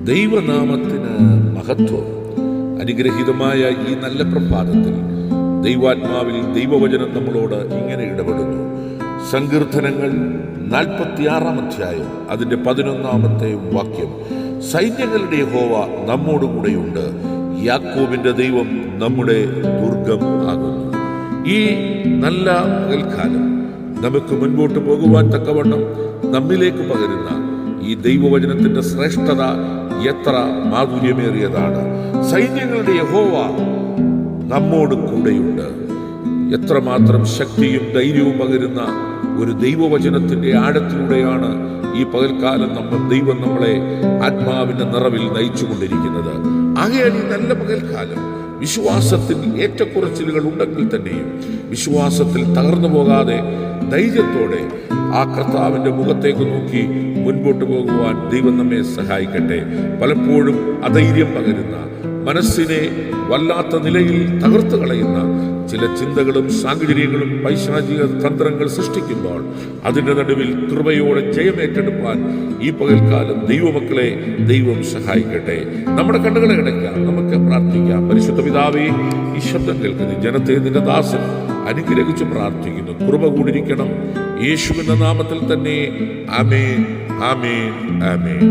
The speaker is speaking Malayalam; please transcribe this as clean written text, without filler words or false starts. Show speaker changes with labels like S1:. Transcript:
S1: ദൈവനാമത്തിന് മഹത്വം. അനുഗ്രഹീതമായ ഈ നല്ല പ്രഭാതത്തിൽ ദൈവാത്മാവിൽ ദൈവവചനം നമ്മളോട് ഇങ്ങനെ ഇടപെടുന്നു. സങ്കീർത്തനങ്ങൾ 46-ാം അധ്യായം അതിൻ്റെ 11-ാമത്തെ വാക്യം. സൈന്യങ്ങളുടെ യഹോവ നമ്മോടുകൂടെയുണ്ട്, യാക്കോബിന്റെ ദൈവം നമ്മുടെ ദുർഗം ആകുന്നു. ഈ നല്ല പകൽക്കാലം നമുക്ക് മുൻപോട്ട് പോകുവാൻ തക്കവണ്ണം നമ്മിലേക്ക് പകരുന്ന ഈ ദൈവവചനത്തിന്റെ ശ്രേഷ്ഠത എത്ര മാധുര്യമേറിയതാണ്. സൈന്യങ്ങളുടെ യഹോവ നമ്മോട് കൂടെയുണ്ട്. എത്രമാത്രം ശക്തിയും ധൈര്യവും പകരുന്ന ഒരു ദൈവവചനത്തിന്റെ ആഴത്തിലൂടെയാണ് ഈ പകൽക്കാലം ദൈവം നമ്മളെ ആത്മാവിന്റെ നിറവിൽ നയിച്ചുകൊണ്ടിരിക്കുന്നത്. ആകയാൽ ഈ നല്ല പകൽക്കാലം വിശ്വാസത്തിൽ ഏറ്റക്കുറച്ചിലുകൾ ഉണ്ടെങ്കിൽ തന്നെയും വിശ്വാസത്തിൽ തകർന്നു പോകാതെ ധൈര്യത്തോടെ ആ കർത്താവിന്റെ മുഖത്തേക്ക് നോക്കി മുൻപോട്ട് പോകുവാൻ ദൈവം നമ്മെ സഹായിക്കട്ടെ. പലപ്പോഴും അധൈര്യം പകരുന്ന, മനസ്സിനെ വല്ലാത്ത നിലയിൽ തകർത്തു കളയുന്ന ചില ചിന്തകളും സാഹചര്യങ്ങളും പൈശാചിക തന്ത്രങ്ങൾ സൃഷ്ടിക്കുമ്പോൾ അതിൻ്റെ നടുവിൽ കൃപയോടെ ജയമേറ്റെടുപ്പാൻ ഈ പകൽക്കാലം ദൈവമക്കളെ ദൈവം സഹായിക്കട്ടെ. നമ്മുടെ കണ്ണുകളെ അടയ്ക്കാം, നമുക്ക് പ്രാർത്ഥിക്കാം. പരിശുദ്ധ പിതാവേ, ഈ ശബ്ദം കേൾക്കുന്ന ജനത്തെ നിന്റെ ദാസൻ അനുഗ്രഹിച്ച് പ്രാർത്ഥിക്കുന്നു. കൃപ കൂടിയിരിക്കണം യേശുവിന്റെ നാമത്തിൽ തന്നെ. ആമേൻ, ആമേൻ, ആമേൻ.